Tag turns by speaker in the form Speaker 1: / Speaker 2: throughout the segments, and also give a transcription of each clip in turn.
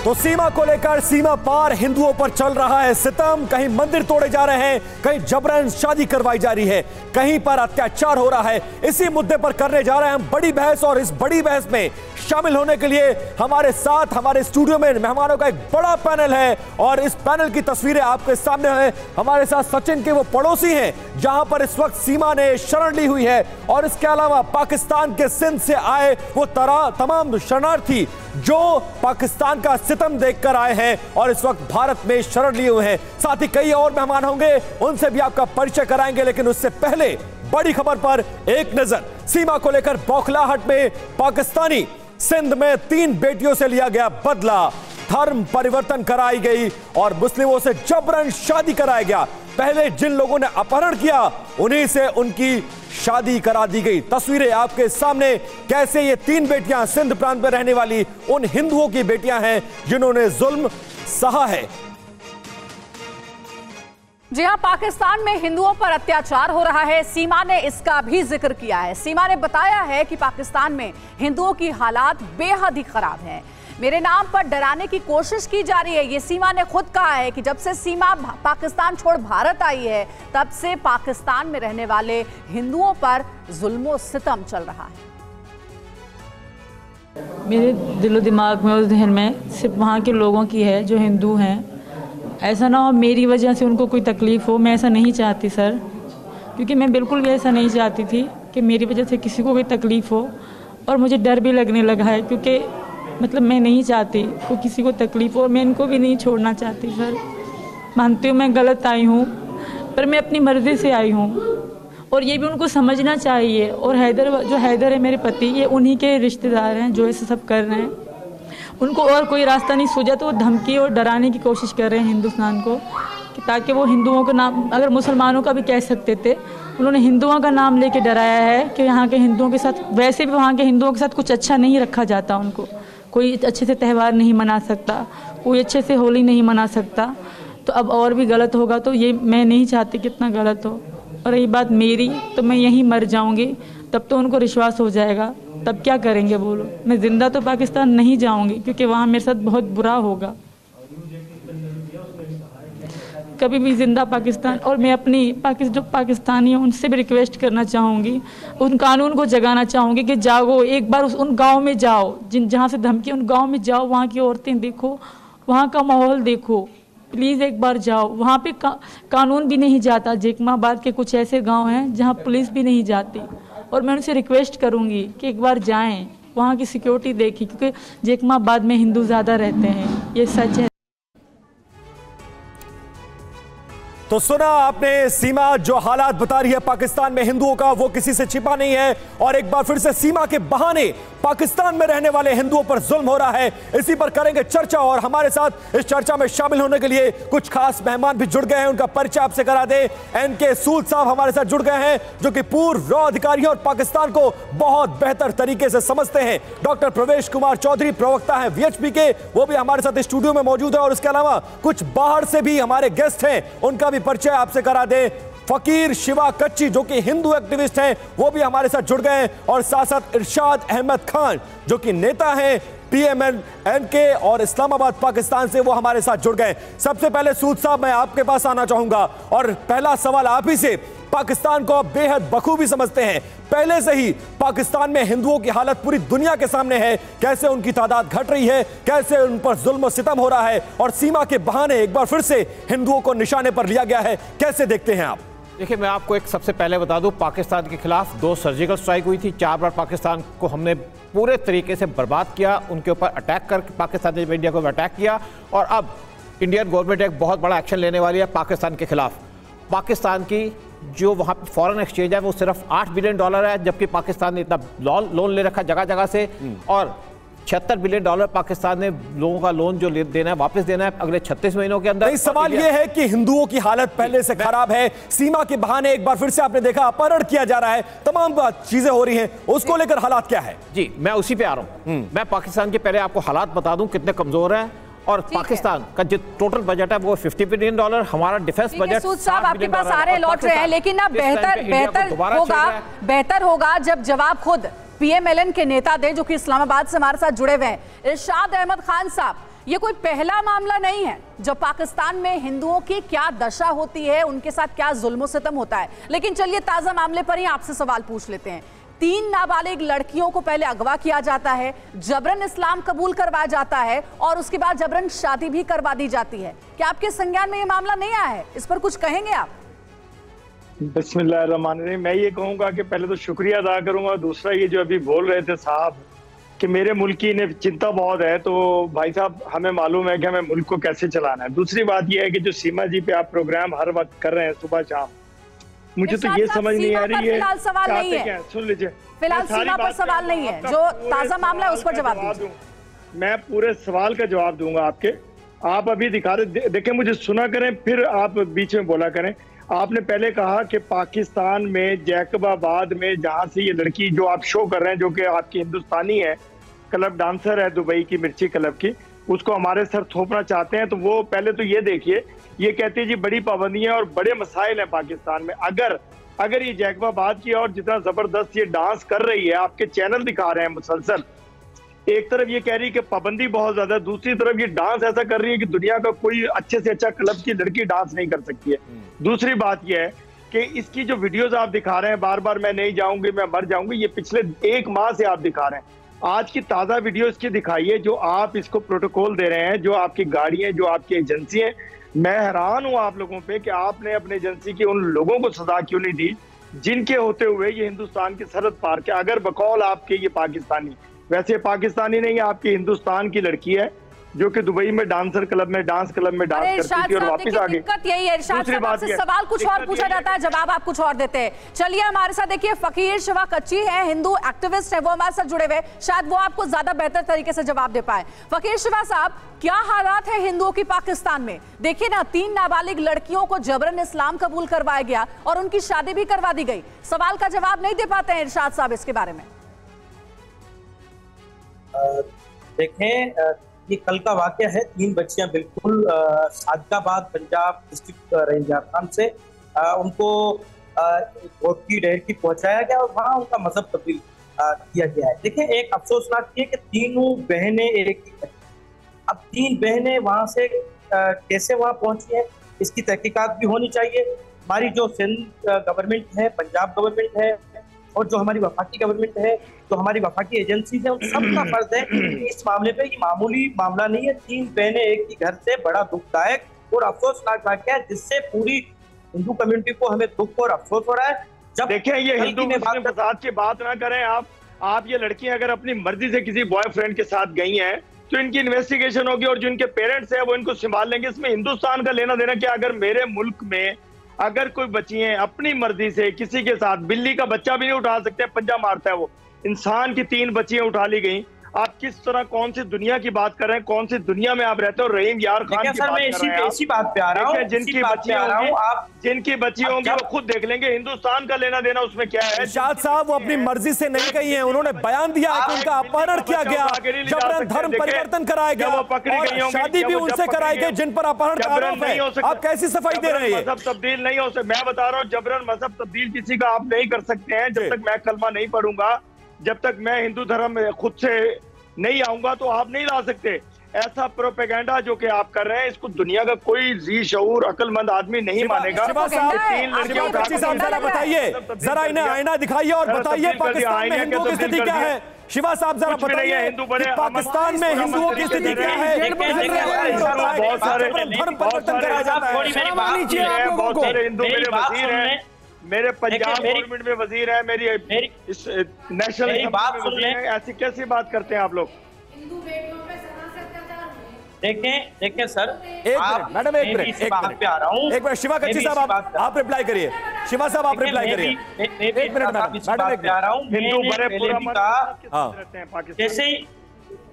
Speaker 1: तो सीमा को लेकर सीमा पार हिंदुओं पर चल रहा है सितम। कहीं मंदिर तोड़े जा रहे हैं, कहीं जबरन शादी करवाई जा रही है, कहीं पर अत्याचार हो रहा है। इसी मुद्दे पर करने जा रहे हैं हम बड़ी बहस। और इस बड़ी बहस में शामिल होने के लिए हमारे साथ हमारे स्टूडियो में मेहमानों का एक बड़ा पैनल है। और इस पैनल की तस्वीरें आपके सामने हैं। हमारे साथ सचिन के वो पड़ोसी हैं जहां पर इस वक्त सीमा ने शरण ली हुई है। और इसके अलावा पाकिस्तान के सिंध से आए वो तमाम शरणार्थी जो पाकिस्तान का सितम देखकर आए हैं और इस वक्त भारत में शरण लिए हुए हैं। साथ ही कई और मेहमान होंगे, उनसे भी आपका परिचय कराएंगे। लेकिन उससे पहले बड़ी खबर पर एक नजर। सीमा को लेकर बौखलाहट में पाकिस्तानी सिंध में 3 बेटियों से लिया गया बदला। धर्म परिवर्तन कराई गई और मुस्लिमों से जबरन शादी कराया गया। पहले जिन लोगों ने अपहरण किया उन्हीं से उनकी शादी करा दी गई। तस्वीरें आपके सामने कैसे ये 3 बेटियां सिंध प्रांत में रहने वाली उन हिंदुओं की बेटियां हैं जिन्होंने जुल्म सहा है।
Speaker 2: जी हां, पाकिस्तान में हिंदुओं पर अत्याचार हो रहा है। सीमा ने इसका भी जिक्र किया है। सीमा ने बताया है कि पाकिस्तान में हिंदुओं की हालात बेहद ही खराब हैं। मेरे नाम पर डराने की कोशिश की जा रही है। ये सीमा ने खुद कहा है कि जब से सीमा पाकिस्तान छोड़ भारत आई है तब से पाकिस्तान में रहने वाले हिंदुओं पर जुल्म सितम चल रहा है।
Speaker 3: मेरे दिलो दिमाग में और जहन में सिर्फ वहाँ के लोगों की है जो हिंदू हैं। ऐसा ना हो मेरी वजह से उनको कोई तकलीफ़ हो। मैं ऐसा नहीं चाहती सर, क्योंकि मैं बिल्कुल भी ऐसा नहीं चाहती थी कि मेरी वजह से किसी को कोई तकलीफ़ हो। और मुझे डर भी लगने लगा है, क्योंकि मतलब मैं नहीं चाहती को किसी को तकलीफ़ हो। मैं इनको भी नहीं छोड़ना चाहती सर। मानती हूँ मैं गलत आई हूँ, पर मैं अपनी मर्ज़ी से आई हूँ और ये भी उनको समझना चाहिए। और जो हैदर है मेरे पति, ये उन्हीं के रिश्तेदार हैं जो ऐसे सब कर रहे हैं। उनको और कोई रास्ता नहीं सूझा तो वो धमकी और डराने की कोशिश कर रहे हैं हिंदुस्तान को, कि ताकि वो हिंदुओं का नाम, अगर मुसलमानों का भी कह सकते थे, उन्होंने हिंदुओं का नाम लेके डराया है कि यहाँ के हिंदुओं के साथ, वैसे भी वहाँ के हिंदुओं के साथ कुछ अच्छा नहीं रखा जाता। उनको कोई अच्छे से त्यौहार नहीं मना सकता, कोई अच्छे से होली नहीं मना सकता। तो अब और भी गलत होगा, तो ये मैं नहीं चाहती कितना गलत हो। और रही बात मेरी, तो मैं यहीं मर जाऊँगी, तब तो उनको विश्वास हो जाएगा। तब क्या करेंगे बोलो। मैं ज़िंदा तो पाकिस्तान नहीं जाऊँगी, क्योंकि वहाँ मेरे साथ बहुत बुरा होगा। कभी भी ज़िंदा पाकिस्तान। और मैं अपनी जो पाकिस्तानी हैं उनसे भी रिक्वेस्ट करना चाहूँगी, उन कानून को जगाना चाहूँगी कि जागो, एक बार उन गांव में जाओ जहाँ से धमकी, उन गांव में जाओ, वहाँ की औरतें देखो, वहाँ का माहौल देखो। प्लीज़ एक बार जाओ। वहाँ पे कानून भी नहीं जाता। जेकमाबाद के कुछ ऐसे गाँव हैं जहाँ पुलिस भी नहीं जाती। और मैं उनसे रिक्वेस्ट करूँगी कि एक बार जाएँ, वहाँ की सिक्योरिटी देखी, क्योंकि जेकमाबाद में हिंदू ज़्यादा रहते हैं, ये सच है।
Speaker 1: तो सुना आपने सीमा जो हालात बता रही है पाकिस्तान में हिंदुओं का, वो किसी से छिपा नहीं है। और एक बार फिर से सीमा के बहाने पाकिस्तान में रहने वाले हिंदुओं पर जुल्म हो रहा है। इसी पर करेंगे चर्चा। और हमारे साथ इस चर्चा में शामिल होने के लिए कुछ खास मेहमान भी जुड़ गए हैं। उनका परिचय आपसे करा दे। एनके सूद साहब हमारे साथ जुड़ गए हैं, जो कि पूर्व रॉ अधिकारी हैं और पाकिस्तान को बहुत बेहतर तरीके से समझते हैं। डॉक्टर प्रवेश कुमार चौधरी प्रवक्ता हैं वीएचपी के, वो भी हमारे साथ स्टूडियो में मौजूद है। और इसके अलावा कुछ बाहर से भी हमारे गेस्ट हैं, उनका परिचय आपसे करा दे। फकीर शिवा कच्ची जो कि हिंदू एक्टिविस्ट हैं, वो भी हमारे साथ जुड़ गए हैं। और साथ साथ इरशाद अहमद खान जो कि नेता हैं PMNK और इस्लामाबाद पाकिस्तान से, वो हमारे साथ जुड़ गए। सबसे पहले सूद साहब मैं आपके पास आना चाहूंगा और पहला सवाल आप ही से। पाकिस्तान को आप बेहद बखूबी समझते हैं, पहले से ही पाकिस्तान में हिंदुओं की हालत पूरी दुनिया के सामने है। कैसे उनकी तादाद घट रही है, कैसे उन पर जुल्म सितम हो रहा है, और सीमा के बहाने एक बार फिर से हिंदुओं को निशाने पर लिया गया है, कैसे देखते हैं आप?
Speaker 4: देखिए, मैं आपको एक सबसे पहले बता दूं, पाकिस्तान के खिलाफ 2 सर्जिकल स्ट्राइक हुई थी। 4 बार पाकिस्तान को हमने पूरे तरीके से बर्बाद किया, उनके ऊपर अटैक कर पाकिस्तान ने इंडिया को अटैक किया। और अब इंडियन गवर्नमेंट एक बहुत बड़ा एक्शन लेने वाली है पाकिस्तान के खिलाफ। पाकिस्तान की जो वहाँ पे फॉरेन एक्सचेंज है वो सिर्फ $8 बिलियन है, जबकि पाकिस्तान ने इतना लोन ले रखा जगह जगह से। और $76 बिलियन पाकिस्तान ने लोगों का लोन जो देना है वापस देना है अगले 36 महीनों के अंदर।
Speaker 1: सवाल यह है कि हिंदुओं की हालत पहले से खराब है। सीमा के बहाने एक बार फिर से आपने देखा अपहरण किया जा रहा है, तमाम चीजें हो रही हैं, उसको लेकर हालात क्या है?
Speaker 4: जी, मैं उसी पे आ रहा हूँ। मैं पाकिस्तान के पहले आपको हालात बता दूं कितने कमजोर हैं। और पाकिस्तान का जो टोटल बजट है वो $50 बिलियन, हमारा डिफेंस बजट
Speaker 2: साहब आपके पास सारे लौट रहे हैं। लेकिन ना बेहतर होगा जब जवाब खुद PMLN के नेता दे, जो कि इस्लामाबाद से हमारे साथ जुड़े हुए हैं। इरशाद अहमद खान साहब, ये कोई पहला मामला नहीं है जब पाकिस्तान में हिंदुओं की क्या दशा होती है, उनके साथ क्या जुल्म सितम होता है। लेकिन चलिए ताजा मामले पर ही आपसे सवाल पूछ लेते हैं। 3 नाबालिग लड़कियों को पहले अगवा किया जाता है, जबरन इस्लाम कबूल करवाया जाता है और उसके बाद जबरन शादी भी करवा दी जाती है। क्या आपके संज्ञान में ये मामला नहीं आया है? इस पर कुछ कहेंगे आप?
Speaker 5: बिस्मिल्लाहिर्रहमानिर्रहीम। मैं ये कहूंगा कि पहले तो शुक्रिया अदा करूंगा। दूसरा, ये जो अभी बोल रहे थे साहब कि मेरे मुल्क की इन्हें चिंता बहुत है, तो भाई साहब हमें मालूम है कि हमें मुल्क को कैसे चलाना है। दूसरी बात यह है कि जो सीमा जी पे आप प्रोग्राम हर वक्त कर रहे हैं सुबह शाम, मुझे तो ये समझ नहीं आ रही है।
Speaker 2: फिलहाल सवाल नहीं है,
Speaker 5: सुन लीजिए,
Speaker 2: फिलहाल सीमा पर सवाल नहीं है, जो ताजा मामला है उस पर जवाब दीजिए।
Speaker 5: मैं पूरे सवाल का जवाब दूंगा आपके। आप अभी दिखा रहे, देखें मुझे सुना करें, फिर आप बीच में बोला करें। आपने पहले कहा कि पाकिस्तान में जैकबाबाद में जहां से ये लड़की जो आप शो कर रहे हैं, जो कि आपकी हिंदुस्तानी है, क्लब डांसर है दुबई की, मिर्ची क्लब की, उसको हमारे सर थोपना चाहते हैं। तो वो पहले तो ये देखिए, ये कहती है जी बड़ी पाबंदियां और बड़े मसाइल हैं पाकिस्तान में। अगर ये जैकबाबाद की और जितना जबरदस्त ये डांस कर रही है, आपके चैनल दिखा रहे हैं मुसलसल, एक तरफ ये कह रही है कि पाबंदी बहुत ज्यादा, दूसरी तरफ ये डांस ऐसा कर रही है कि दुनिया का कोई अच्छे से अच्छा क्लब की लड़की डांस नहीं कर सकती है। दूसरी बात यह है कि इसकी जो वीडियोस आप दिखा रहे हैं, बार बार मैं नहीं जाऊंगी, मैं मर जाऊंगी, ये पिछले 1 माह से आप दिखा रहे हैं। आज की ताजा वीडियो इसकी दिखाइए जो आप इसको प्रोटोकॉल दे रहे हैं, जो आपकी गाड़ियां, जो आपकी एजेंसी है। मैं हैरान हूं आप लोगों पे कि आपने अपने एजेंसी के उन लोगों को सजा क्यों नहीं दी जिनके होते हुए ये हिंदुस्तान की सरहद पार के, अगर बकौल आपके ये पाकिस्तानी, वैसे पाकिस्तानी नहीं, आपकी हिंदुस्तान की लड़की है जो कि दुबई में डांस क्लब में डांस करती थी और वापस आ गई।
Speaker 2: दिक्कत यही है इरशाद साहब, आपसे सवाल कुछ और पूछा जाता है, जवाब आप कुछ और देते हैं। चलिए हमारे साथ देखिए फकीर शिवा कच्ची है, हिंदू एक्टिविस्ट है, वो हमारे साथ जुड़े हुए, शायद वो आपको ज्यादा बेहतर तरीके से जवाब दे पाए। फकीर शिवा साहब, क्या हालात है हिंदुओं की पाकिस्तान में? देखिए ना, 3 नाबालिग लड़कियों को जबरन इस्लाम कबूल करवाया गया और उनकी शादी भी करवा दी गई। सवाल का जवाब नहीं दे पाते हैं इरशाद साहब इसके बारे में?
Speaker 6: देखें, ये कल का वाकया है। 3 बच्चियां बिल्कुल सादकाबाद पंजाब डिस्ट्रिक्ट रेंज झारखंड से उनको वोट की डेर की पहुंचाया गया और वहां उनका मजहब तब्दील किया गया है। देखें, एक अफसोसनाक ये कि तीनों बहनें एक ही, अब 3 बहनें वहां से कैसे वहां पहुंची है, इसकी तहकीकात भी होनी चाहिए। हमारी जो सिंध गवर्नमेंट है, पंजाब गवर्नमेंट है और जो हमारी वफाकी गवर्नमेंट है, जो हमारी वफाकी एजेंसीज है, उन सबका फर्ज है कि इस मामले पे, ये मामूली मामला नहीं है। 3 बहनें एक ही घर से, बड़ा दुखदायक और अफसोसनाक वाकया है जिससे पूरी हिंदू कम्युनिटी को हमें दुख और अफसोस हो रहा है। जब
Speaker 5: देखें, ये हिंदू मुस्लिम फसाद की बात ना करें आप ये लड़कियां अगर अपनी मर्जी से किसी बॉयफ्रेंड के साथ गई हैं तो इनकी इन्वेस्टिगेशन होगी और जो इनके पेरेंट्स हैं वो इनको संभाल लेंगे। इसमें हिंदुस्तान का लेना देना क्या? अगर मेरे मुल्क में अगर कोई बच्ची है अपनी मर्जी से किसी के साथ, बिल्ली का बच्चा भी नहीं उठा सकते, पंजा मारता है वो, इंसान की 3 बच्चियां उठा ली गई। आप किस तरह, कौन सी दुनिया की बात कर रहे हैं? कौन सी दुनिया में आप रहते हो? रहीम यार खान की बात कर रहे हैं।
Speaker 6: इसी बात पे आ रहा हूं,
Speaker 5: जिनकी बच्ची होंगी वो खुद देख लेंगे। हिंदुस्तान का लेना देना उसमें क्या है?
Speaker 1: इरशाद साहब, वो अपनी मर्जी से नहीं गई हैं, उन्होंने बयान दिया है कि उनका अपहरण किया गया, जबरन धर्म परिवर्तन कराया गया और शादी भी उनसे कराई गई जिन पर अपहरण का आरोप है। आप कैसी सफाई दे रहे हैं?
Speaker 5: मजहब तब्दील नहीं हो सकता। मैं बता रहा हूँ, जबरन मजहब तब्दील किसी का आप नहीं कर सकते हैं। जब तक मैं कलमा नहीं पढ़ूंगा, जब तक मैं हिंदू धर्म में खुद से नहीं आऊंगा, तो आप नहीं ला सकते। ऐसा प्रोपेगेंडा जो कि आप कर रहे हैं, इसको दुनिया का कोई जी शऊर अकलमंद आदमी नहीं मानेगा।
Speaker 1: 3 लड़कियों का जरा बताइए, जरा इन्हें आईना दिखाइए और बताइए पाकिस्तान में हिंदुओं की स्थिति क्या है। शिवा साहब जरा बताइए पाकिस्तान में हिंदुओं की स्थिति क्या है?
Speaker 5: बहुत सारे
Speaker 1: धर्म परिवर्तन कराया जाता है।
Speaker 5: बहुत सारे हिंदू मेरे वजीर हैं, मेरे पंजाब गवर्नमेंट में वजीर है, मेरी नेशनल बात सुन लें। ऐसी कैसी बात करते हैं आप लोग?
Speaker 6: देखें सर,
Speaker 1: एक मिनट मैडम, एक मिनट शिवा कच्ची साहब आप रिप्लाई करिए। शिवा साहब आप रिप्लाई करिए, एक मिनट मैडम।
Speaker 5: हिंदू बड़े
Speaker 6: जैसे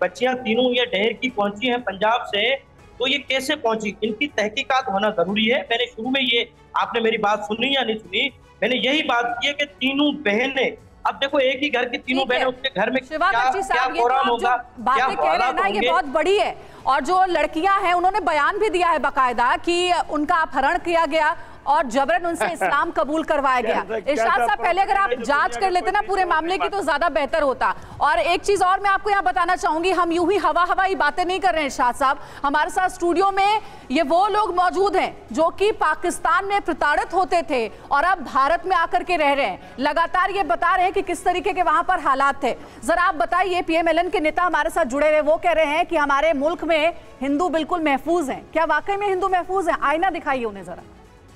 Speaker 6: बच्चियां तीनों ये डहर की पहुंची हैं पंजाब से, तो ये कैसे पहुंची, इनकी तहकीकात होना जरूरी है। मैंने शुरू में ये, आपने मेरी बात सुनी या नहीं सुनी, मैंने यही बात की है कि तीनों बहनें, अब देखो एक ही घर की तीनों बहनें, उसके घर में क्या प्रोग्राम होगा,
Speaker 2: बातें कह रहे हैं ना, ये बहुत बड़ी है। और जो लड़कियां हैं उन्होंने बयान भी दिया है बाकायदा कि उनका अपहरण किया गया और जबरन उनसे इस्लाम कबूल करवाया गया। इरशाद साहब, पहले अगर आप जांच कर लेते ना पूरे मामले की तो ज्यादा बेहतर होता। और एक चीज और मैं आपको यहाँ बताना चाहूंगी, हम यूं ही हवाई बातें नहीं कर रहे हैं इरशाद साहब, हमारे साथ स्टूडियो में ये वो लोग मौजूद हैं जो कि पाकिस्तान में प्रताड़ित होते थे और अब भारत में आकर के रह रहे हैं, लगातार ये बता रहे हैं कि किस तरीके के वहां पर हालात थे। जरा आप बताइए, पीएमएलएन के नेता हमारे साथ जुड़े हुए, वो कह रहे हैं कि हमारे मुल्क में हिंदू बिल्कुल महफूज हैं। क्या वाकई में हिंदू महफूज हैं? आईना दिखाइए उन्हें जरा।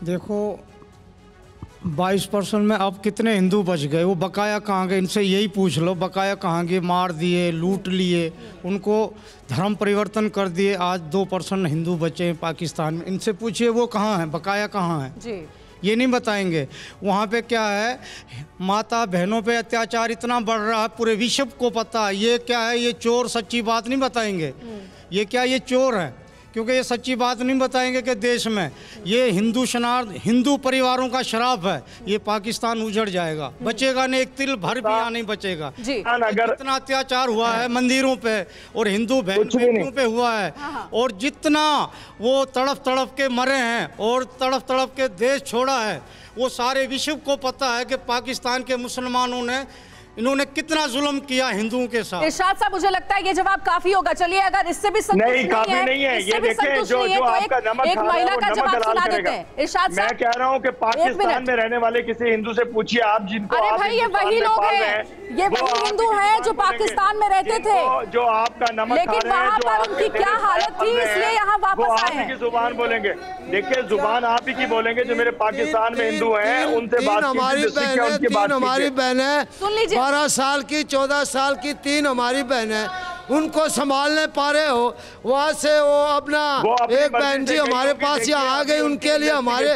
Speaker 7: देखो 22% में अब कितने हिंदू बच गए, वो बकाया कहाँ गए? इनसे यही पूछ लो, बकाया कहाँ गए? मार दिए, लूट लिए, उनको धर्म परिवर्तन कर दिए। आज 2% हिंदू बचे हैं पाकिस्तान में, इनसे पूछिए वो कहाँ हैं, बकाया कहाँ है जी? ये नहीं बताएंगे। वहाँ पे क्या है, माता बहनों पे अत्याचार इतना बढ़ रहा है, पूरे विश्व को पता है। ये क्या है, ये चोर सच्ची बात नहीं बताएंगे। ये क्या, ये चोर है, क्योंकि ये सच्ची बात नहीं बताएंगे कि देश में ये हिंदू शनार्थ, हिंदू परिवारों का शराब है। ये पाकिस्तान उजड़ जाएगा, बचेगा नहीं, एक तिल भर भी यहाँ नहीं बचेगा। अगर इतना अत्याचार हुआ है मंदिरों पे और हिंदू बहनों पे हुआ है, और जितना वो तड़प तड़प के मरे हैं और तड़प तड़प के देश छोड़ा है, वो सारे विश्व को पता है कि पाकिस्तान के मुसलमानों ने, इन्होंने कितना जुल्म किया हिंदुओं के साथ।
Speaker 2: इरशाद साहब, मुझे लगता है ये जवाब काफी होगा। चलिए, अगर इससे भी संतुष्ट नहीं है,
Speaker 5: ये देखें जो आपका नमक
Speaker 2: एक महिला का जवाब सुना देते हैं। इरशाद साहब,
Speaker 5: मैं कह रहा हूँ कि पाकिस्तान में रहने वाले किसी हिंदू से पूछिए आप, जिनको
Speaker 2: अरे भाई ये वही लोग हैं, ये वही हिंदू हैं जो पाकिस्तान में रहते थे,
Speaker 5: जो आपका नमक,
Speaker 2: लेकिन वहाँ पर उनकी क्या हालत थी, इसलिए यहाँ वापस आए हैं।
Speaker 5: जुबान बोलेंगे, देखिए जुबान आप ही की बोलेंगे, जो मेरे पाकिस्तान में हिंदू हैं उनसे बात
Speaker 8: हमारी बहन है,
Speaker 2: सुन लीजिए,
Speaker 8: 12 साल की, 14 साल की 3 हमारी बहन है, उनको संभालने पा रहे हो? वहाँ से वो अपना एक बहन जी हमारे पास यहाँ आ गई, उनके लिए हमारे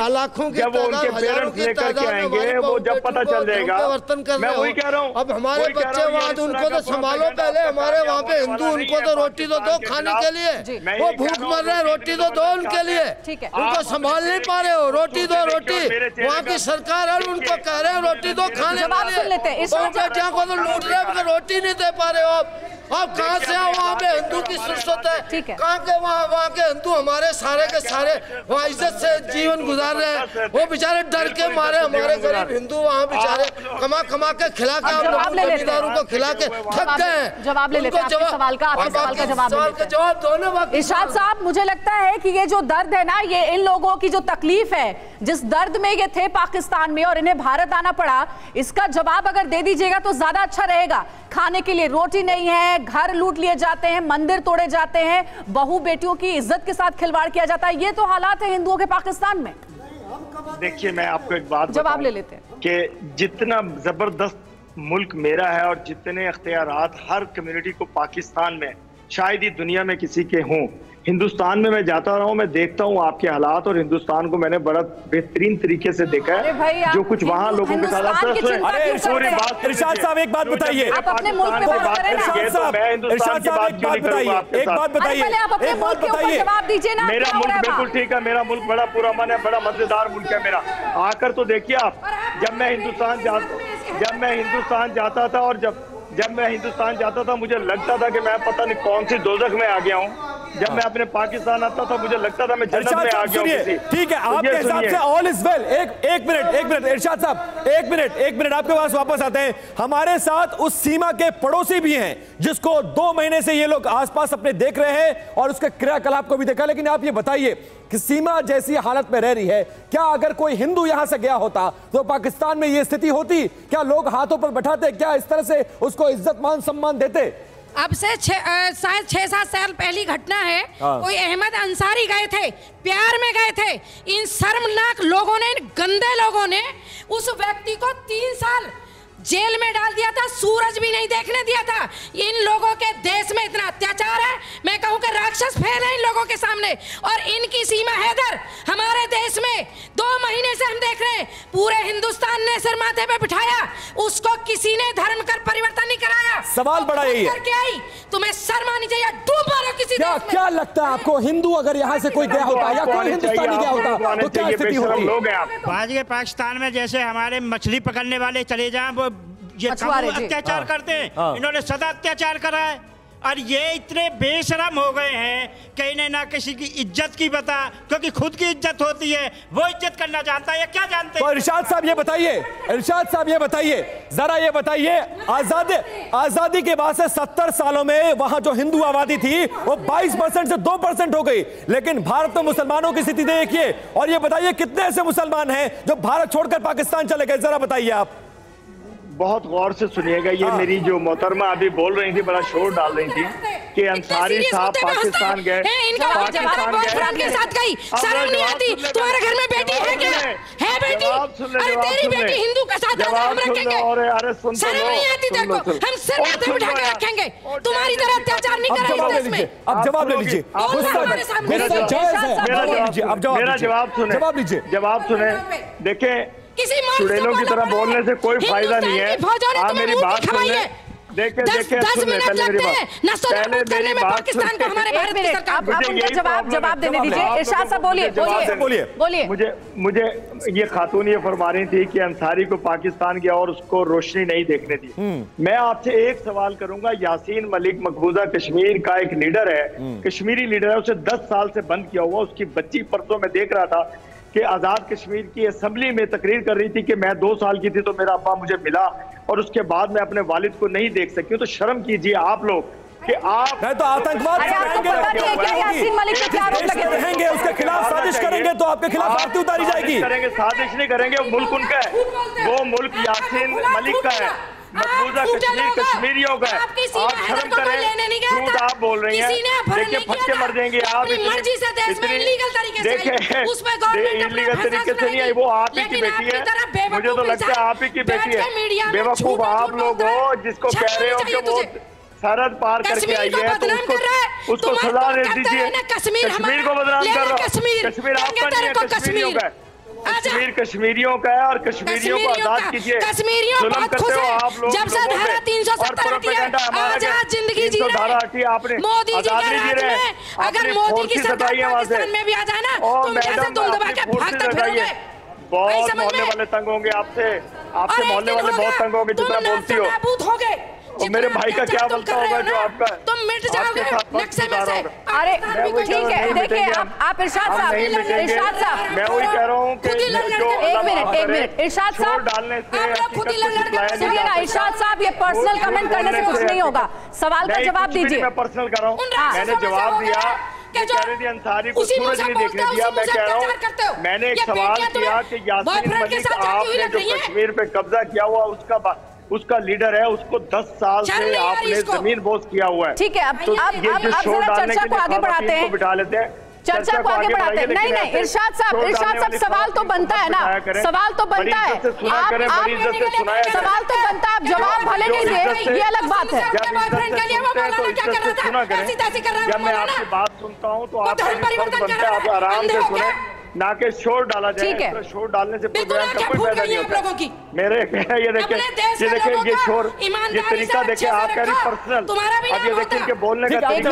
Speaker 8: लाखों की तादाद, हजारों की तादाद में
Speaker 5: वो जब पता चल जाएगा,
Speaker 8: परिवर्तन कर रहे हो। अब हमारे बच्चे वहाँ, उनको तो संभालो पहले। हमारे वहाँ पे हिंदू, उनको तो रोटी तो दो खाने के लिए, वो भूख मर रहे हैं, रोटी तो दो उनके लिए, उनको संभाल नहीं पा रहे हो। रोटी दो, रोटी वहाँ की सरकार है, उनको कह रहे हैं रोटी दो खाने के लिए, बेटियों को तो लूट रहे हैं, रोटी नहीं दे पा रहे हो। अब कहाँ से आओ, वहाँ पे हिंदू की सुरसत है, कहाँ के वहाँ के हिंदू हमारे सारे के सारे वहाँ इज्जत से जीवन गुजार रहे हैं। वो बेचारे डर के मारे, हमारे गरीब हिंदू वहाँ बेचारे कमा के खिला के, जमींदारों को खिला के थक गए।
Speaker 2: जवाब ले लेते हैं आपके सवाल का, आपके सवाल का जवाब दोनों। इरशाद साहब, मुझे लगता है कि ये जो दर्द है ना, ये इन लोगों की जो तकलीफ है, जिस दर्द में ये थे पाकिस्तान में और इन्हें भारत आना पड़ा, इसका जवाब अगर दे दीजिएगा तो ज्यादा अच्छा रहेगा। खाने के लिए रोटी नहीं है, घर लूट लिए जाते हैं, मंदिर तोड़े जाते हैं, बहू बेटियों की इज्जत के साथ खिलवाड़ किया जाता है। ये तो हालात है हिंदुओं के पाकिस्तान में।
Speaker 5: देखिए, मैं आपको एक बात
Speaker 2: जवाब ले लेते हैं
Speaker 5: कि जितना जबरदस्त मुल्क मेरा है और जितने अख्तियारात हर कम्युनिटी को पाकिस्तान में शायद ही दुनिया में किसी के हों, हिंदुस्तान में मैं जाता रहा हूँ, मैं देखता हूँ आपके हालात, और हिंदुस्तान को मैंने बड़ा बेहतरीन तरीके से देखा है, जो कुछ वहाँ लोगों के साथ।
Speaker 1: इरशाद साहब, एक बात बताइए,
Speaker 2: आप अपने मुल्क पे बात करें ना।
Speaker 1: इरशाद साहब, एक बात बताइए, एक बात बताइए,
Speaker 2: एक बात बताइए, जवाब दीजिए ना।
Speaker 5: मेरा मुल्क बिल्कुल ठीक है, मेरा मुल्क बड़ा पुरअमन है, बड़ा मजेदार मुल्क है मेरा। आकर तो देखिए आप, जब मैं हिंदुस्तान जाता था और जब मैं हिंदुस्तान जाता था, मुझे लगता था कि मैं पता नहीं कौन सी दोजख में आ गया हूँ। जब मैं अपने पाकिस्तान आता था, मुझे लगता था मैं जन्नत में आ गया हूं।
Speaker 1: ठीक है, आपके हिसाब से ऑल इज वेल। एक मिनट इरशाद साहब, एक मिनट आपके पास वापस आते हैं। हमारे साथ उस सीमा के पड़ोसी भी हैं जिसको 2 महीने से ये लोग आसपास अपने देख रहे हैं और उसके क्रियाकलाप को भी देखा। लेकिन आप ये बताइए कि सीमा जैसी हालत में रह रही है, क्या अगर कोई हिंदू यहां से गया होता तो पाकिस्तान में ये स्थिति होती? क्या लोग हाथों पर बैठाते? क्या इस तरह से उसको इज्जत मान सम्मान देते?
Speaker 9: अब से शायद 6-7 साल पहली घटना है। कोई अहमद अंसारी गए थे, प्यार में गए थे, इन शर्मनाक लोगों ने, इन गंदे लोगों ने उस व्यक्ति को 3 साल जेल में डाल दिया था, सूरज भी नहीं देखने दिया था। इन लोगों के देश में इतना अत्याचार है, मैं कहूं कि राक्षस फैले इन लोगों के सामने। और इनकी सीमा हैदर हमारे देश में 2 महीने से हम देख रहे हैं, पूरे हिंदुस्तान ने सिर माथे पे बिठाया, उसको किसी ने धर्म कर परिवर्तन नहीं कराया।
Speaker 1: सवाल बड़ा यही है,
Speaker 9: करके आई, तुम्हें शर्म आनी चाहिए, डूब मारो किसी देश में।
Speaker 1: क्या लगता है आपको, हिंदू अगर यहाँ से कोई गया होता या कोई हिंदुस्तानी गया होता तो क्या स्थिति होती?
Speaker 10: आज के पाकिस्तान में जैसे हमारे मछली पकड़ने वाले चले जाएं, वो ये अत्याचार करते हैं, इन्होंने सदा अत्याचार करा है। और ये इतने बेशरम हो गए हैं कि इन्हें ना किसी की इज्जत की पता, क्योंकि खुद की इज्जत होती है, वो इज्जत करना जानता है या क्या जानते हैं?
Speaker 1: तो इरशाद साहब ये बताइए, इरशाद साहब ये बताइए, जरा ये बताइए, आजादी के बाद से 70 सालों में वहां जो हिंदू आबादी थी वो 22% से 2% हो गई, लेकिन भारत में मुसलमानों की स्थिति देखिए और ये बताइए कितने ऐसे मुसलमान हैं जो भारत छोड़कर पाकिस्तान चले गए, जरा बताइए आप।
Speaker 5: बहुत गौर से सुनिएगा, ये मेरी जो मोहतरमा अभी बोल रही थी, बड़ा शोर डाल रही थी कि अंसारी साहब पाकिस्तान गए,
Speaker 9: पाकिस्तान के साथ गई, शर्म नहीं आती? तुम्हारे घर में बेटी है क्या? है बेटी? अरे तेरी बेटी हिंदू के साथ हम रखेंगे? शर्म नहीं आती? देखो हम सिर माथे बिठा के रखेंगे, तुम्हारी तरह अत्याचार नहीं करेंगे देश में।
Speaker 1: अब जवाब ले लीजिए,
Speaker 5: मेरा जवाब लीजिए, जवाब सुने। देखें, चुड़ैलों की तरह बोलने से कोई फायदा नहीं है। आप मेरी बात सुनिए, देखे सुनिए, पहले मेरी बात
Speaker 2: जवाब देने दीजिए। इरशाद साहब बोलिए।
Speaker 5: मुझे ये खातून ये फरमा रही थी कि अंसारी को पाकिस्तान गया और उसको रोशनी नहीं देखने दी। मैं आपसे एक सवाल करूंगा, यासीन मलिक मकबूजा कश्मीर का एक लीडर है, कश्मीरी लीडर है, उसे 10 साल से बंद किया हुआ। उसकी बच्ची परसों में देख रहा था कि आजाद कश्मीर की असेंबली में तकरीर कर रही थी कि मैं 2 साल की थी तो मेरा अब्बा मुझे मिला और उसके बाद मैं अपने वालिद को नहीं देख सकी। तो शर्म कीजिए आप लोग कि आप
Speaker 1: तो आतंकवाद रहेंगे, उसके खिलाफ साजिश करेंगे तो आपके खिलाफ आरती उतारी जाएगी।
Speaker 5: करेंगे, साजिश नहीं करेंगे, मुल्क उनका है, वो मुल्क यासीन मलिक का है, मकबूजा कश्मीर कश्मीरियों का है। आप शर्म करें, झूठ आप बोल रही हैं। देखिए फटके मर जाएंगे आप, इलीगल तरीके से नहीं आई, वो आप ही की बेटी है, मुझे तो लगता है आप ही की बेटी है। बेवकूफ आप लोग हो जिसको कह रहे हो कि वो सरहद पार करके आई है, तो उसको सजा दे दीजिए। कश्मीर को बदनाम कर रहा हूँ, कश्मीर आपका नहीं है, कश्मीरियों का है। कश्मीर कश्मीरियों का है और कश्मीरियों को आजाद कीजिए। जुल्म करते हो आप लोग,
Speaker 9: जब से धारा 370 आजाद जिंदगी जी रहे हैं,
Speaker 5: आपने
Speaker 9: मोदी जी के राज में, अगर मोदी की सरकार पाकिस्तान में भी आ जाए ना, तुम कैसे तुम दबा के भागते फिरोगे?
Speaker 5: बहुत मोहल्ले वाले तंग होंगे आपसे मोहल्ले वाले बहुत तंग होंगे जितना बोलती हो। और मेरे भाई का क्या बनता होगा जो आपका,
Speaker 9: तुम मिट जाओगे नक्शे में से।
Speaker 2: अरे ठीक है, देखिए आप इरशाद साहब,
Speaker 5: मैं वही कह रहा हूँ कि
Speaker 2: एक मिनट इरशाद साहब
Speaker 5: डालने से
Speaker 2: सुनिए ना, इरशाद साहब ये पर्सनल कमेंट करने से कुछ नहीं होगा, सवाल का जवाब दीजिए।
Speaker 5: मैं पर्सनल कर रहा हूँ, मैंने जवाब दिया कि अंसारी को सूरज नहीं देखने दिया। मैं कह रहा हूँ, मैंने एक सवाल किया कि यासीन मलिक आपने जो कश्मीर पे कब्जा किया हुआ उसका लीडर है, उसको 10 साल से आपने जमीन बोझ किया हुआ है।
Speaker 2: ठीक है, अब चर्चा को आगे बढ़ाते हैं,
Speaker 5: बिठा लेते हैं,
Speaker 2: चर्चा को आगे बढ़ाते हैं। नहीं इरशाद साहब सवाल तो बनता है ना, सवाल तो बनता है, सवाल तो बनता है, आप जवाब भले नहीं दे, ये अलग बात है।
Speaker 5: जब मैं आपकी बात सुनता हूँ तो आप आराम से सुने, ना के शोर डाला जाए। शोर डालने से प्रोग्राम का कोई फायदा नहीं होता। मेरे ये देखें ये शोर, ये तरीका देखें, आप कह रही पर्सनल, अब ये देखिए इनके बोलने का तरीका।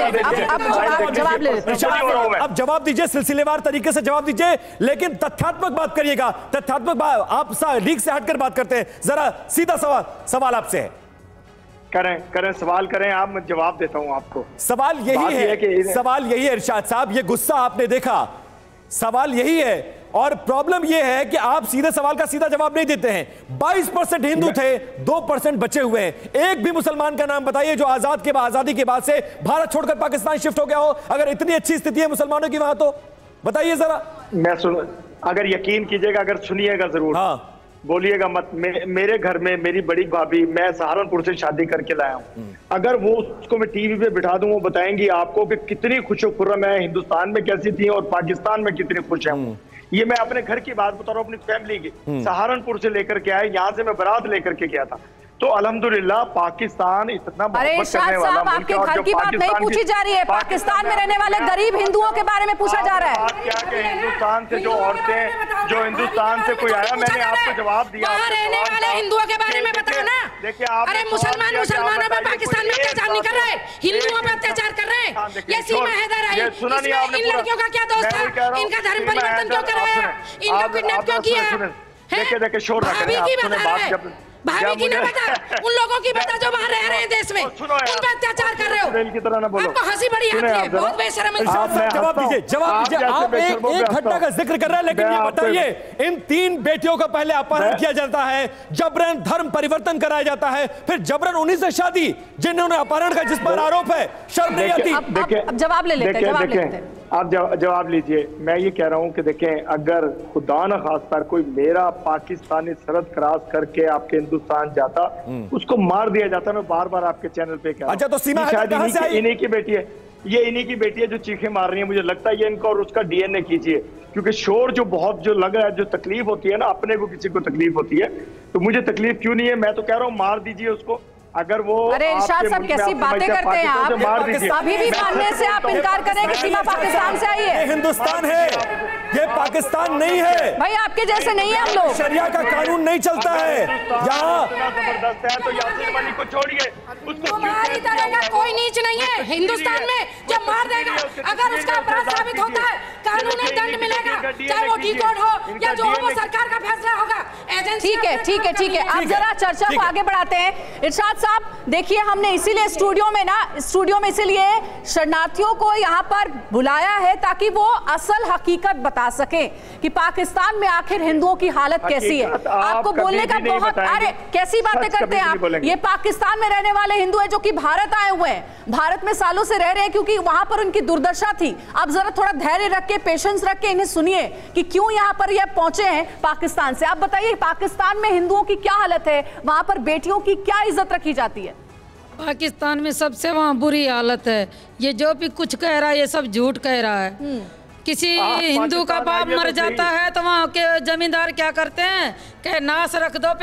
Speaker 1: अब जवाब दीजिए, सिलसिलेवार तरीके से जवाब दीजिए, लेकिन तथ्यात्मक बात करिएगा। तथ्यात्मक बात, आप लीक से हटकर बात करते हैं, जरा सीधा सवाल आपसे है।
Speaker 5: करें सवाल करें आप, मैं जवाब देता हूं आपको।
Speaker 1: सवाल यही है इरशाद साहब, ये गुस्सा आपने देखा, सवाल यही है और प्रॉब्लम यह है कि आप सीधे सवाल का सीधा जवाब नहीं देते हैं। 22% हिंदू थे, 2% बचे हुए हैं। एक भी मुसलमान का नाम बताइए जो आजादी के बाद से भारत छोड़कर पाकिस्तान शिफ्ट हो गया हो, अगर इतनी अच्छी स्थिति है मुसलमानों की वहां, तो बताइए जरा।
Speaker 5: मैं अगर यकीन कीजिएगा, अगर सुनिएगा जरूर, हाँ बोलिएगा मत। मेरे घर में मेरी बड़ी भाभी, मैं सहारनपुर से शादी करके लाया हूँ, अगर वो उसको मैं टीवी पे बिठा दूं, वो बताएंगी आपको कि कितनी खुशो-खुर्रम है, हिंदुस्तान में कैसी थी और पाकिस्तान में कितनी खुश है। ये मैं अपने घर की बात बता रहा हूँ, अपनी फैमिली की। सहारनपुर से लेकर के आए, यहाँ से मैं बारात लेकर के गया था, तो अल्हम्दुलिल्लाह पाकिस्तान इतना मोहब्बत करने वाला मुल्क है।
Speaker 2: आपके घर की बात नहीं पूछी जा रही है, पाकिस्तान में रहने वाले गरीब हिंदुओं के बारे में पूछा जा रहा है।
Speaker 5: क्या कि हिंदुस्तान से जो औरतें, जो हिंदुस्तान से कोई आया, मैंने आपको जवाब दिया।
Speaker 9: रहने वाले हिंदुओं के बारे में बताओ ना।
Speaker 5: देखिए
Speaker 9: अरे मुसलमानों पर पाकिस्तान में अत्याचार नहीं कर रहे, हिंदुओं पर अत्याचार कर रहे हैं। ये सीमा हैदर आई, इन लड़कियों का क्या दोस्त था, इनका धर्म परिवर्तन क्यों कराया, इनको किडनैप क्यों किया?
Speaker 5: देखिए शोर ना करें,
Speaker 9: भाभी की ना बता, उन लोगों की बता जो वहाँ रह रहे हैं देश में, उन पर अत्याचार कर रहे हो। आपको हंसी बड़ी आती है, बहुत बेशर्म इंसान।
Speaker 1: जवाब दीजिए, जवाब दीजिए। आप एक घटना का जिक्र कर रहे हैं, लेकिन ये बताइए, इन 3 बेटियों का पहले अपहरण किया जाता है, जबरन धर्म परिवर्तन कराया जाता है, फिर जबरन उन्हीं से शादी जिन्होंने अपहरण का, जिस पर आरोप है, शर्म नहीं आती?
Speaker 2: अब जवाब ले लेते हैं,
Speaker 5: आप जवाब लीजिए। मैं ये कह रहा हूं कि देखें, अगर खुदा न खास्ता कोई मेरा पाकिस्तानी सरहद क्रॉस करके आपके हिंदुस्तान जाता, उसको मार दिया जाता। मैं बार बार आपके चैनल पे कह रहा हूं।
Speaker 1: अच्छा, तो सीमा
Speaker 5: शायद इन्हीं की बेटी है, ये इन्हीं की बेटी है जो चीखें मार रही है। मुझे लगता है ये इनका और उसका डीएनए कीजिए, क्योंकि शोर जो बहुत जो लग रहा है, जो तकलीफ होती है ना, अपने को किसी को तकलीफ होती है, तो मुझे तकलीफ क्यों नहीं है? मैं तो कह रहा हूँ मार दीजिए उसको। अगर वो
Speaker 2: अरे इरशाद साहब कैसी बातें करते हैं आप, अभी भी मानने से आप इनकार करें कि सीमा पाकिस्तान से आई है।
Speaker 1: हिंदुस्तान है, ये पाकिस्तान नहीं है
Speaker 2: भाई, आपके जैसे नहीं है हम लोग।
Speaker 1: शरिया का कानून नहीं चलता है यहाँ।
Speaker 5: जबरदस्त है तो यासीन मलिक को छोड़िए, उसको
Speaker 9: हमारी तरह का कोई नीच नहीं है हिंदुस्तान में जो मार देगा। अगर उसका अपराध साबित होता है, कानूनी दंड मिलेगा, चाहे वो डिकोड हो या जो हो, वो सरकार का फैसला होगा।
Speaker 2: ठीक है, ठीक है, ठीक है। अब जरा चर्चा को आगे बढ़ाते हैं। इरशाद साहब देखिए, हमने इसीलिए स्टूडियो में इसीलिए शरणार्थियों को यहाँ पर बुलाया है ताकि वो असल हकीकत बता सके कि पाकिस्तान में आखिर हिंदुओं की हालत कैसी है। आपको बोलने का बहुत, अरे कैसी बातें करते हैं आप। ये पाकिस्तान में रहने वाले हिंदू है जो कि भारत आए हुए हैं, भारत में सालों से रह रहे हैं क्योंकि वहां पर उनकी दुर्दशा थी। अब जरा थोड़ा धैर्य रख के, पेशेंस रख के इन्हें सुनिए कि क्यों यहाँ पर ये पहुंचे हैं पाकिस्तान से। आप बताइए, पाकिस्तान में हिंदुओं की क्या हालत है, वहां पर बेटियों की क्या इज्जत रखी जाती है?
Speaker 9: पाकिस्तान में सबसे वहाँ बुरी हालत है। ये जो भी कुछ कह रहा है ये सब झूठ कह रहा है। किसी हिंदू का बाप मर जाता है तो वहाँ के जमींदार क्या करते हैं कि नाश रख दो,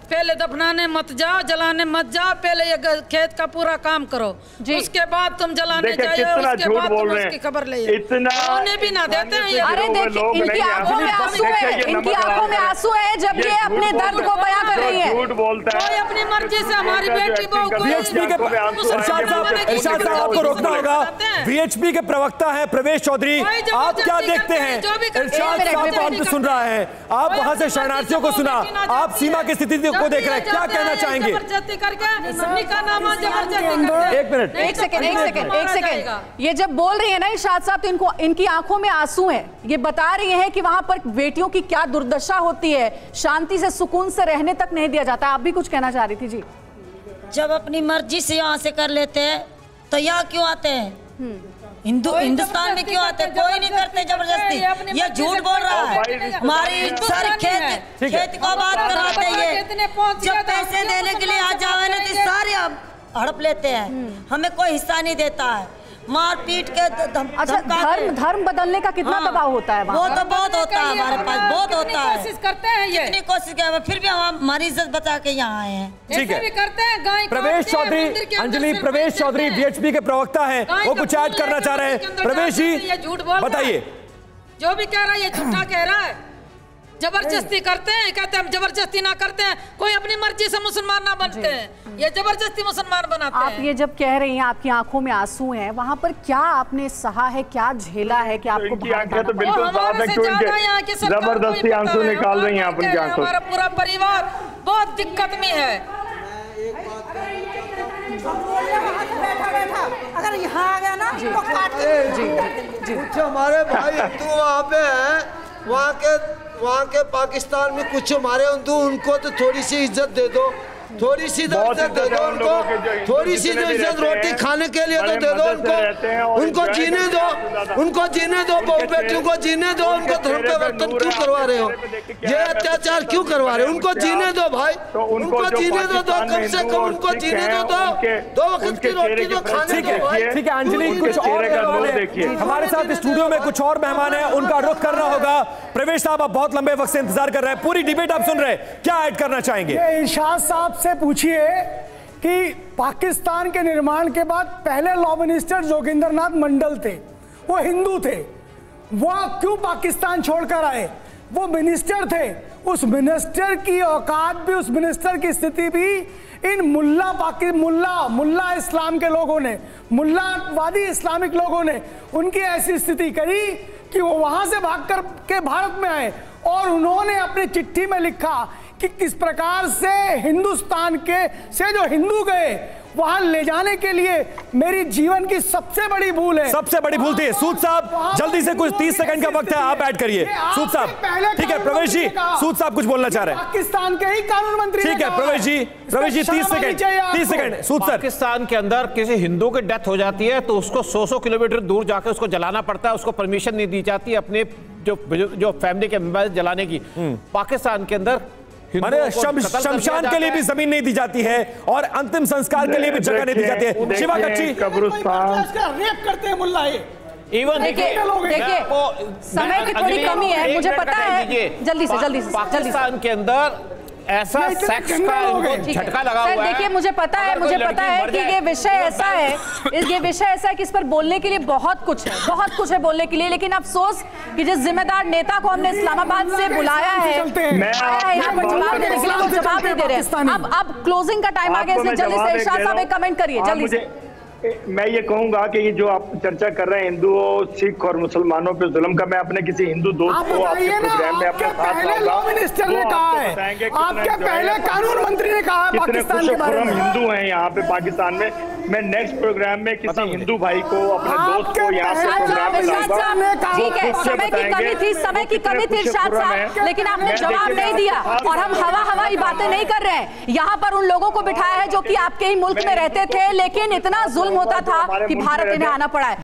Speaker 9: पहले दफनाने मत जाओ, जलाने मत जाओ, पहले ये खेत का पूरा काम करो, उसके बाद तुम जलाने जाइए, उसके बाद तुम उसकी खबर ले। उन्हें भी ना देते हैं।
Speaker 2: अरे देखिए, इनकी आंखों में आंसू है, इनकी आंखों में आंसू है जब ये अपने दर्द को बयां कर रही है।
Speaker 5: झूठ बोलता है।
Speaker 9: कोई अपनी मर्जी से हमारी बेटी बहू को।
Speaker 1: इरशाद साहब आपको रोकना होगा। वीएचपी के प्रवक्ता है प्रवेश चौधरी, आप क्या देखते हैं? इरशाद साहब आपको सुन रहा है, आप वहां से शरणार्थियों को सुना, आप सीमा की स्थिति को देख रहे हैं, क्या कहना चाहेंगे?
Speaker 9: जबरदस्ती करके
Speaker 2: एक सेकंड। ये जब बोल रही है ना इरशाद साहब, तो इनकी आंखों में आंसू हैं। ये बता रही हैं कि वहां पर बेटियों की क्या दुर्दशा होती है, शांति से सुकून से रहने तक नहीं दिया जाता। आप भी कुछ कहना चाह रही थी जी।
Speaker 11: जब अपनी मर्जी से यहाँ से कर लेते हैं तो यहाँ क्यों आते हैं? हिंदुस्तान में क्यों आते हैं? कोई नहीं करते जबरदस्ती। ये झूठ बोल रहा है। हमारी सारी खेत को आबाद कराते हैं। जब पैसे देने के लिए आ जावे ना तो सारे हड़प लेते हैं, हमें कोई हिस्सा नहीं देता है। मार पीट के
Speaker 2: धर्म बदलने का कितना दबाव होता है?
Speaker 11: वो तो बहुत होता है हमारे पास, बहुत होता है।
Speaker 9: कोशिश करते हैं, ये
Speaker 11: कितनी कोशिश किया, फिर भी हम हमारी इज्जत बचा के यहाँ आए हैं।
Speaker 1: ठीक है,
Speaker 9: भी करते हैं। गाय
Speaker 1: प्रवेश चौधरी, अंजलि प्रवेश चौधरी वीएचपी के प्रवक्ता हैं, वो कुछ ऐड करना चाह रहे हैं। प्रवेश जी बताइए।
Speaker 9: जो भी कह रहा है ये झूठा कह रहा है। जबरदस्ती करते हैं, कहते हैं हम जबरदस्ती ना करते हैं, कोई अपनी मर्जी से मुसलमान ना बनते हैं, ये जबरदस्ती मुसलमान बनाते हैं।
Speaker 2: आप ये जब कह रही हैं आपकी आंखों में आंसू हैं, वहाँ पर क्या आपने सहा है, क्या झेला है कि आपको
Speaker 5: तो बिल्कुल जबरदस्ती आंसू निकाल रही हैं आप उनकी आंखों।
Speaker 9: हमारा पूरा परिवार बहुत दिक्कत में है।
Speaker 12: अगर यहाँ आ गया ना तो काट
Speaker 8: जी। कुछ हमारे भाई हिंदू वहाँ पे हैं, वहाँ के पाकिस्तान में कुछ हमारे हिंदू, उनको तो थोड़ी सी इज्जत दे दो, थोड़ी सी इज्जत दे दो उनको, थोड़ी सी इज्जत रोटी खाने के लिए तो दे दो उनको जीने दो, उनको जीने दो, बहू बेटियों को जीने दो। उनको धर्म परिवर्तन क्यों करवा रहे हो? ये अत्याचार क्यों करवा रहे हो? उनको जीने दो भाई, उनको जीने दो, कम से कम उनको जीने दो, दो वक्त की रोटी तो खाने दो भाई।
Speaker 1: ठीक है अंजलि, कुछ और हमारे साथ स्टूडियो में कुछ और मेहमान हैं, उनका रुख करना होगा। प्रवेश साहब, आप बहुत लंबे वक्त से इंतजार कर रहे हैं, पूरी डिबेट आप सुन रहे हैं, क्या ऐड करना चाहेंगे?
Speaker 13: इरशाद साहब से पूछिए कि पाकिस्तान के निर्माण के बाद पहले लॉ मिनिस्टर जोगिंदरनाथ मंडल थे, वो हिंदू थे, वो क्यों पाकिस्तान छोड़कर आए? वो मिनिस्टर थे, उस मिनिस्टर की औकात भी, उस मिनिस्टर की स्थिति भी इन मुल्ला इस्लाम के लोगों ने, मुल्लावादी इस्लामिक लोगों ने उनकी ऐसी स्थिति करी कि वो वहां से भागकर के भारत में आए और उन्होंने अपनी चिट्ठी में लिखा कि किस प्रकार से हिंदुस्तान के से जो हिंदू गए वहां ले जाने के लिए मेरी जीवन की सबसे बड़ी भूल है।
Speaker 1: सबसे बड़ी भूल थी। सूद साहब जल्दी से, कुछ 30 सेकंड का वक्त है, आप ऐड करिए। सूद साहब, ठीक है प्रवेश जी, सूद साहब कुछ बोलना चाह रहे हैं।
Speaker 13: पाकिस्तान के ही कानून मंत्री,
Speaker 1: ठीक है प्रवेश जी 30 सेकंड। सूद सर,
Speaker 4: पाकिस्तान के अंदर किसी हिंदू की डेथ हो जाती है तो उसको 100 किलोमीटर दूर जाकर उसको जलाना पड़ता है, उसको परमिशन नहीं दी जाती अपने जो फैमिली के मेंबर जलाने की। पाकिस्तान के अंदर
Speaker 1: शमशान के लिए भी जमीन नहीं दी जाती है और अंतिम संस्कार के लिए भी जगह नहीं दी जाती है। शिवा कच्ची
Speaker 5: कब्रिस्तान
Speaker 13: रेप करते हैं मुल्ला ये।
Speaker 4: इवन
Speaker 2: देखिए समय की थोड़ी कमी है, मुझे पता है। जल्दी से
Speaker 4: पाकिस्तान के अंदर ऐसा सेक्स का इनको झटका लगा हुआ है।
Speaker 2: देखिए मुझे पता है कि ये विषय ऐसा है कि इस पर बोलने के लिए बहुत कुछ है बोलने के लिए, लेकिन अफसोस कि जिस जिम्मेदार नेता को हमने इस्लामाबाद से बुलाया है यहाँ पर जवाब देने के लिए, वो जवाब नहीं दे रहे हैं। अब क्लोजिंग का टाइम आ गया, इसलिए जल्दी से इरशाद साहब एक कमेंट करिए जल्दी से।
Speaker 5: मैं ये कहूंगा कि ये जो आप चर्चा कर रहे हैं हिंदुओं, सिख और मुसलमानों पे जुल्म का, मैं अपने किसी हिंदू दोस्त को आपके प्रोग्राम में अपने साथ लाऊंगा।
Speaker 13: लॉ मिनिस्टर ने कहा है, आपके पहले कानून मंत्री ने कहा है पाकिस्तान के बारे में।
Speaker 5: हिंदू हैं यहाँ पे पाकिस्तान में। मैं नेक्स्ट प्रोग्राम में किसी हिंदू भाई को, अपने दोस्त को यहाँ से प्रोग्राम में लाऊंगा।
Speaker 2: ठीक है, समय की कमी थी इरशाद साहब, लेकिन आपने जवाब नहीं दिया और हम हवाई बातें नहीं कर रहे हैं। यहाँ पर उन लोगों को बिठाया है जो कि आपके ही मुल्क में रहते थे, लेकिन इतना जुल्म होता था कि भारत इन्हें आना पड़ा है।